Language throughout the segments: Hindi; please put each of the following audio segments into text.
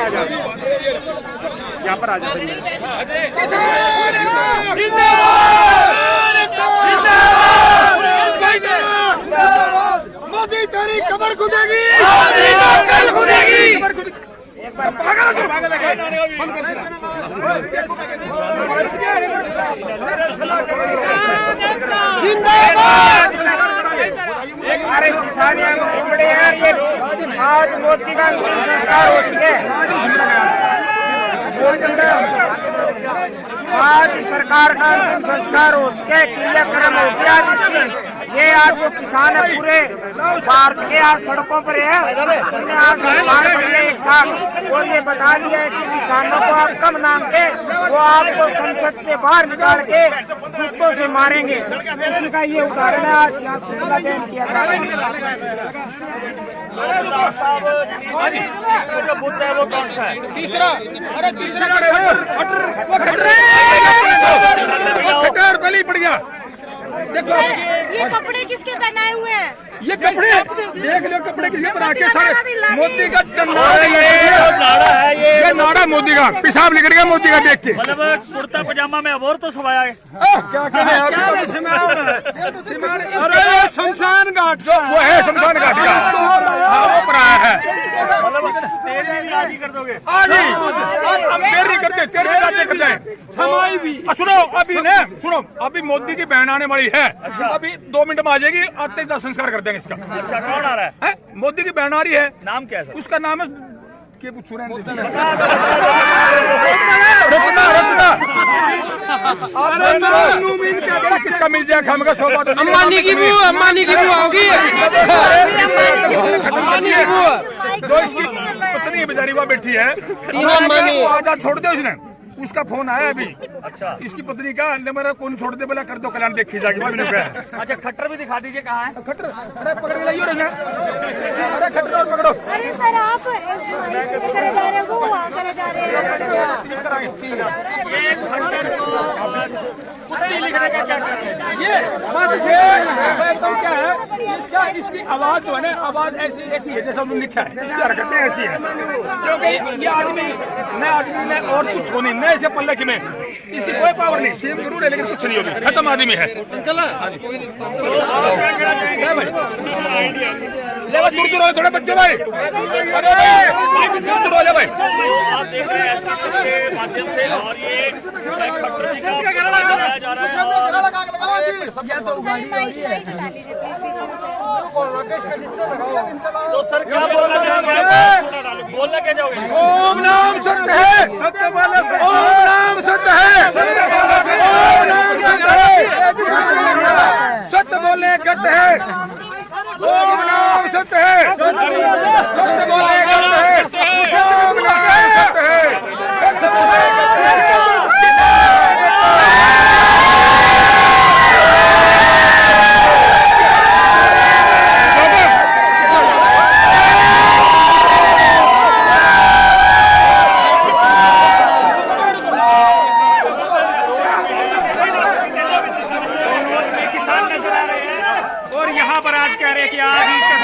यहाँ पर आ जाओ। मोदी तेरी कमर खुदेगी, कल खुदेगी। एक बार पागल जिंदाबाद। हमारे किसान बड़े हैं, ये आज मोदी का संस्कार हो चुके हैं। आज सरकार का संस्कार हो चुके, क्रियाक्रम हो गया जिसकी। ये आज जो किसान है पूरे भारत के आज सड़कों पर है, उन्हें आज बाहर बढ़े एक साथ और ये बता दिया है कि किसानों को आप कम नाम के वो आपको संसद से बाहर निकाल के जूतों से मारेंगे। इसी का ये उदाहरण है आज यहाँ बयान किया जा रहा है। जो मुद्दा है वो कौन सा है? तीसरा, अरे तीसरा खट्टर बलि पड़ गया। देखो ये कपड़े किसके पहनाए हुए हैं? ये कपड़े देख लो, कपड़े किसके बना के सारे मोदी का ये नारा मोदी का पेशाब निकल गया मोदी का देख के। मतलब कुर्ता पजामा में अबोर तो सवाया है। क्या कहने अरे शमशान घाट जो वो है, शमशान घाट का वो पराया है। मतलब तेरे भी आज ही कर दोगे? आज ही हम देर नहीं करते, तेरे राज्य कर जाए समाई भी। सुनो अभी ना, सुनो अभी मोदी की बहन आने वाली है। अभी 2 मिनट में आ जाएगी, आते ही संस्कार कर देंगे इसका। अच्छा, कौन आ रहा है? मोदी की बहन आ रही है। नाम क्या है? उसका नाम है के रचना किसका मिल जाए खाम का 100 बात। अम्बानी की बुआ, अम्बानी की बुआ होगी, अम्बानी की बुआ जो इसकी पत्नी बेचारी वहाँ बैठी है, अंबानी आजाद छोड़ दो इसने। उसका फोन आया अभी। अच्छा, इसकी पत्नी का मेरा कौन छोड़ दे, बोला कर दो कल्याण देखी जाएगी। अच्छा, खट्टर भी दिखा दीजिए कहाँ है? खट्टर अरे पकड़ के लाइयो, अरे खट्टर और पकड़ो। अरे सर आप करे जा रहे हो, वहाँ करे जा रहे हैं। ये खट्टर को कुत्ती लिखने का क्या करते हैं? ये बात से क्या है, इसका इसकी आवाज जो है ना, आवाज ऐसी ऐसी है जैसा उन्होंने लिखा है, इसकी हरकतें ऐसी है। क्योंकि ये आदमी ने और कुछ हो नहीं, मैं इसे पल्ले की में इसकी कोई पावर नहीं, सीएम जरूर है लेकिन कुछ नहीं होगी, खत्म आदमी है। दूर दूर हो थोड़े बच्चे भाई, अरे दूर दूर हो भाई। आप देख रहे हैं इसके माध्यम से, और ये खट्टर जी का बताया जा रहा है। तो सर क्या बोलना चाहेंगे? बोलना क्या चाहोगे? ओम नाम सत्य है, सत्य बोला सत्य। ओम नाम सत्य है, सत्य बोला सत्य। ओम नाम सत्य है, सत्य बोले गत है। ओम नाम सत्य है, सत्य बोले गत है। ओम नाम सत्य है, सत्य बोले गत है। और यहाँ पर आज कह रहे हैं कि आज ही इसका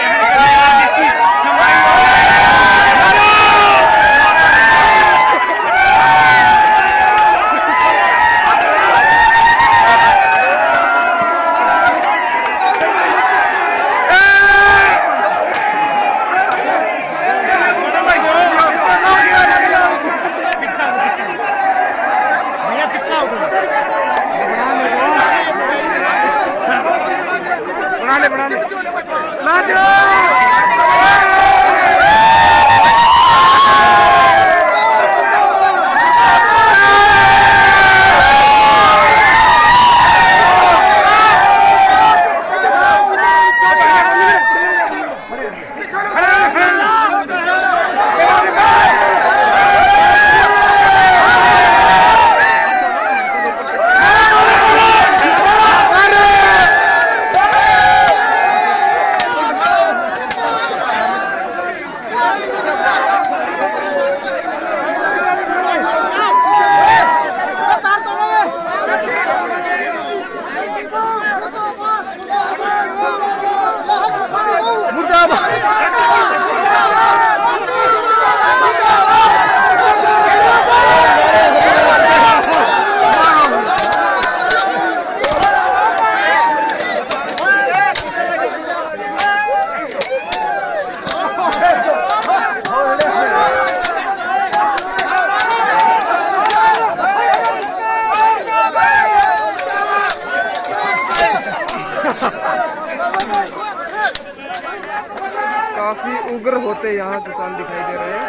किसान दिखाई दे रहे हैं।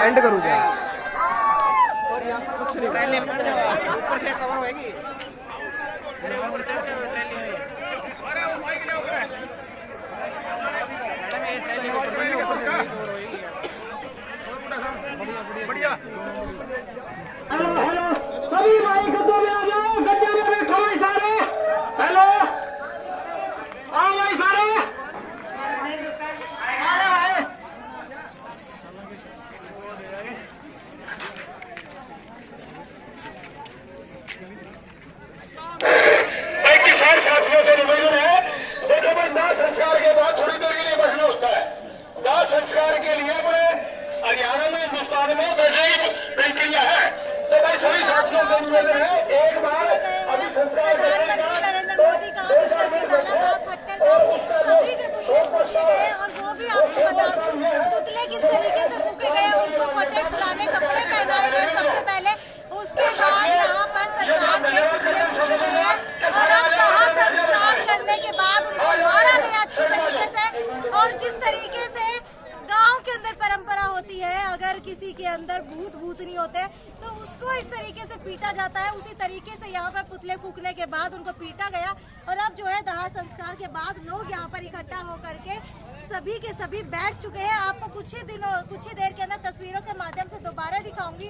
एंड करूँ क्या? सभी भाई गद्दों में आ जाओ, गद्दे में बैठो भाई सारे। हेलो, आओ भाई सारे। भाई किसान साथियों से निवेदन है, देखो भाई दाह संस्कार के बाद थोड़ी देर के लिए बैठना होता है। दाह संस्कार के लिए अपने हरियाणा में, हिंदुस्तान में वैसे ही प्रक्रिया है। तो भाई सभी साथियों से निवेदन है, एक बार अभी प्रधानमंत्री नरेंद्र मोदी का, दुष्यंत चौटाला का, खट्टर का, सभी के पुतले फूके गए। और वो भी आपको बता दूं, पुतले किस तरीके से फूके गए, उनको फटे पुराने कपड़े पहनाए गए सबसे पहले। उसके बाद यहाँ पर सरकार के पुतले फूके गए हैं और अब दाह संस्कार करने के बाद उनको मारा गया अच्छी तरीके से। और जिस तरीके से गांव के अंदर परंपरा होती है, अगर किसी के अंदर भूत नहीं होते तो उसको इस तरीके से पीटा जाता है, उसी तरीके से यहाँ पर पुतले फूकने के बाद उनको पीटा गया। और अब जो है दाह संस्कार के बाद लोग यहाँ पर इकट्ठा होकर के सभी के सभी बैठ चुके हैं। आपको कुछ ही देर के अंदर तस्वीरों के माध्यम से दोबारा दिखाऊंगी।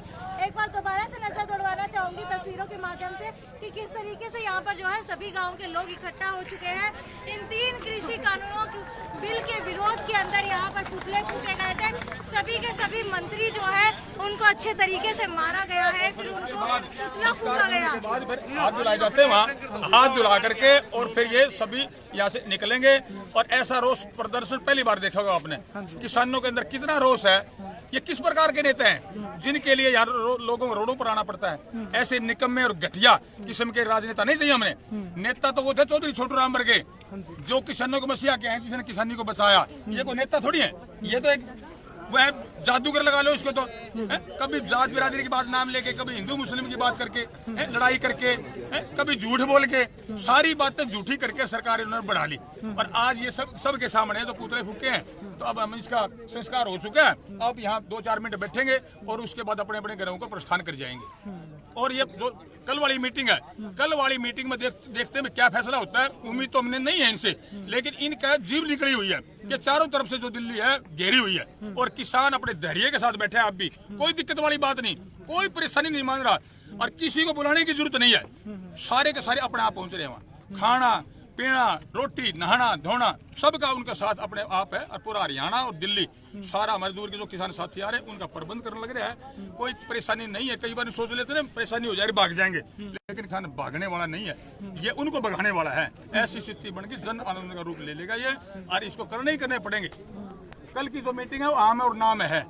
एक बार दोबारा से नजर दौड़ाना चाहूंगी तस्वीरों के माध्यम से कि किस तरीके से यहाँ पर जो है सभी गाँव के लोग इकट्ठा हो चुके हैं। इन 3 कृषि कानूनों के बिल के विरोध के अंदर यहाँ पर पुतले फूके गए थे। सभी के सभी मंत्री जो है उनको अच्छे तरीके से मारा गया है, फिर उनको पुतला फूका गया। हाथ धुलाए जाते हैं वहाँ, हाथ धुला करके और फिर ये सभी यहाँ से निकलेंगे। और ऐसा रोष प्रदर्शन पहली बार देखा होगा आपने। किसानों के अंदर कितना रोष है। ये किस प्रकार के नेता हैं जिनके लिए यार लोगों को रोडों पर आना पड़ता है। ऐसे निकम्मे और घटिया किस्म के राजनेता नहीं चाहिए हमें। नेता तो वो थे चौधरी छोटू राम वर्गे, जो किसानों को मसीहा के हैं, जिसने किसानी को बचाया। ये कोई नेता थोड़ी है, ये तो एक वह जादूगर लगा लो इसको। तो कभी जात बिरादरी की बात नाम लेके, कभी हिंदू मुस्लिम की बात करके, लड़ाई करके, कभी झूठ बोल के, सारी बातें झूठी करके सरकार इन्होंने बढ़ा ली। और आज ये सब के सामने तो पुतले फूके हैं। तो अब हम इसका संस्कार हो चुका है। अब यहाँ 2-4 मिनट बैठेंगे और उसके बाद अपने अपने घरों को प्रस्थान कर जाएंगे। और ये जो कल वाली मीटिंग है, कल वाली मीटिंग में देखते हैं क्या फैसला होता है। उम्मीद तो हमने नहीं है इनसे, लेकिन इनका जीव निकली हुई है कि चारों तरफ से जो दिल्ली है घेरी हुई है और किसान अपने धैर्य के साथ बैठे हैं। अब भी कोई दिक्कत वाली बात नहीं, कोई परेशानी नहीं मान रहा और किसी को बुलाने की जरूरत नहीं है। सारे के सारे अपने आप पहुंच रहे हैं वहाँ। खाना पीना, रोटी, नहाना धोना सबका उनका साथ अपने आप है। और पूरा हरियाणा और दिल्ली सारा हमारे दूर के जो किसान साथी आ रहे हैं उनका प्रबंध करने लग रहा है। कोई परेशानी नहीं है। कई बार सोच लेते हैं परेशानी हो जाएगी भाग जाएंगे, लेकिन किसान भागने वाला नहीं है, ये उनको भगाने वाला है। ऐसी स्थिति बन के जन आंदोलन का रूप ले लेगा ये, और इसको करने ही करने पड़ेंगे। कल की जो मीटिंग है वो आम और नाम है,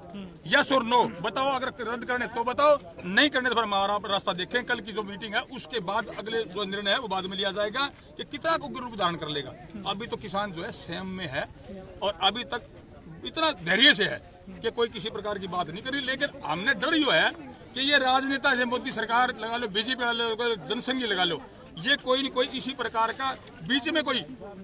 यस और नो बताओ। अगर रद्द करने तो बताओ, नहीं करने तो फिर हमारा रास्ता देखें। कल की जो मीटिंग है उसके बाद अगले जो निर्णय है वो बाद में लिया जाएगा कि कितना को रूप धारण कर लेगा। अभी तो किसान जो है संयम में है और अभी तक इतना धैर्य से है कि कोई किसी प्रकार की बात नहीं करी। लेकिन हमने डर जो है कि ये राजनेता है, मोदी सरकार लगा लो, बीजेपी लगा लो, जनसंघी लगा लो, ये कोई न कोई इसी प्रकार का बीच में कोई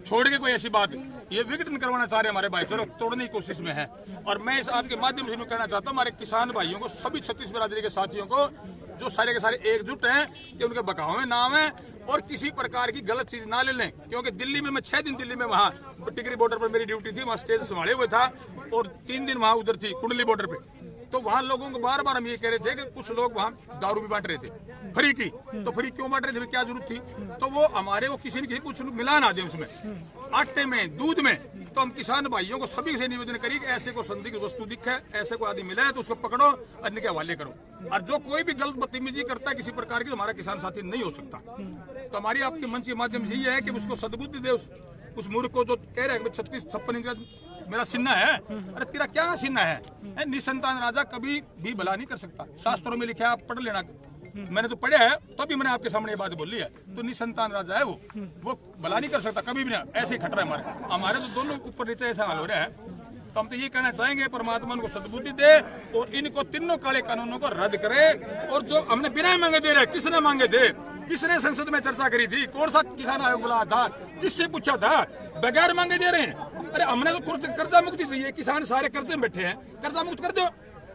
छोड़ के कोई ऐसी बात ये विघटन करवाना चाह रहे हैं। हमारे भाईचारे तोड़ने की कोशिश में है। और मैं इस आपके माध्यम से कहना चाहता हूँ हमारे किसान भाइयों को, सभी 36 बिरादरी के साथियों को जो सारे के सारे एकजुट हैं कि उनके बकाव में नाम है और किसी प्रकार की गलत चीज ना ले लें। क्योंकि दिल्ली में मैं 6 दिन दिल्ली में वहाँ टिकरी बॉर्डर पर मेरी ड्यूटी थी, वहाँ स्टेज संभाले हुए था और 3 दिन वहाँ उधर थी कुंडली बॉर्डर पे। तो वहाँ लोगों को बार बार हम ये कह रहे थे कि कुछ लोग वहाँ दारू भी बांट रहे थे फ्री की। तो फ्री क्यों बांट रहे थे, क्या जरूरत थी? तो वो हमारे वो किसी ने कुछ मिला ना दे उसमें, आटे में, दूध में। तो हम किसान भाइयों को सभी से निवेदन करिए कि ऐसे को संदिग्ध वस्तु दिखे, ऐसे को आदमी मिला है तो उसको पकड़ो और इनके हवाले करो। और जो कोई भी गलत बदतमीजी करता है किसी प्रकार की, हमारा किसान साथी नहीं हो सकता। तो हमारी आपके मंच के माध्यम से यही है कि उसको सद्बुद्धि दे उस मूर्ख को जो कह रहे हैं 36-56 इंच का मेरा सिन्हा है। अरे तेरा क्या सिन्हा है? निसंतान राजा कभी भी भला नहीं कर सकता। शास्त्रों में लिखा है, आप पढ़ लेना। मैंने तो पढ़ा है तभी मैंने आपके सामने ये बात बोली है। तो निसंतान राजा है वो भला नहीं कर सकता कभी भी ना। ऐसे ही खट रहा है हमारे तो दोनों ऊपर नीचे ऐसा हाल हो रहा है। तो हम तो ये कहना चाहेंगे परमात्मा उनको सद्बुद्धि दे और इनको तीनों काले कानूनों को रद्द करे। और जो हमने बिना मांगे दे रहे, किसने मांगे थे? किसने संसद में चर्चा करी थी? कौन सा किसान आयोग बुलाया था? किससे पूछा था? बगैर मांगे दे रहे हैं। अरे हमने तो कर्जा मुक्ति चाहिए, किसान सारे कर्जे में बैठे हैं, कर्जा मुक्त कर दो।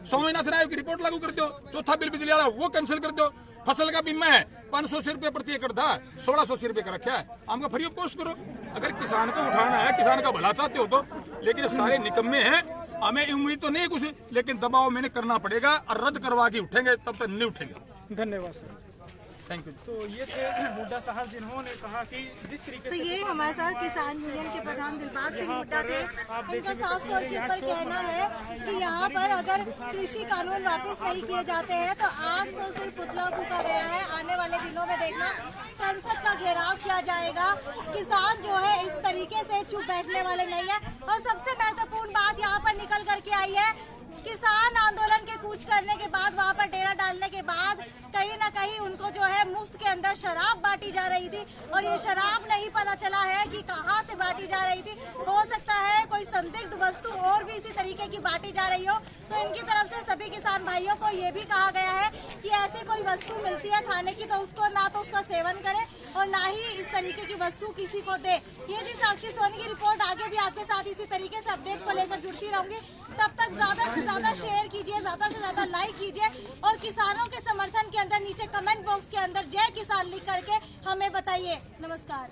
स्वामीनाथन आयोग की रिपोर्ट लागू कर दो। चौथा बिल बिजली वाला वो कैंसिल कर दो। फसल का बीमा है 500 रुपये प्रति एकड़ था, 1600 रुपये का रखा है। हमका फ्री ऑफ कॉस्ट करो। अगर किसान को उठाना है, किसान का भला चाहते हो तो। लेकिन सारे निकम्मे हैं, हमें उम्मीद तो नहीं कुछ, लेकिन दबाव मैंने करना पड़ेगा और रद्द करवा के उठेंगे, तब तक नहीं उठेंगे। धन्यवाद सर। Thank you. तो ये थे हुड्डा साहब जिन्होंने कहा कि जिस तरीके तो से ये हमारे साथ किसान यूनियन के प्रधान दिलबाग सिंह हुड्डा थे। इनका साफ तौर के ऊपर कहना है कि यहाँ पर अगर कृषि कानून वापस नहीं किए जाते हैं तो आज तो सिर्फ पुतला फूका गया है। आने वाले दिनों में देखना संसद का घेराव किया जाएगा। किसान जो है इस तरीके से चुप बैठने वाले नहीं है। और सबसे महत्वपूर्ण बात यहाँ पर निकल करके आई है, किसान आंदोलन के कूच करने के बाद, वहाँ पर डेरा डालने के बाद कहीं ना कहीं उनको जो है मुफ्त के अंदर शराब बांटी जा रही थी और ये शराब नहीं पता चला है कि कहाँ से बांटी जा रही थी। हो सकता है कोई संदिग्ध वस्तु और भी इसी तरीके की बांटी जा रही हो। तो इनकी तरफ से सभी किसान भाइयों को ये भी कहा गया है कि ऐसी कोई वस्तु मिलती है खाने की तो उसको ना तो उसका सेवन करें और ना ही इस तरीके की वस्तु किसी को दे। ये थी साक्षी सोनी की रिपोर्ट। आगे भी आपके साथ इसी तरीके से अपडेट को लेकर जुड़ती रहूंगी। तब तक ज्यादा से ज्यादा शेयर कीजिए, ज्यादा से ज्यादा लाइक कीजिए और किसानों के समर्थन के अंदर नीचे कमेंट बॉक्स के अंदर जय किसान लिख करके हमें बताइए। नमस्कार।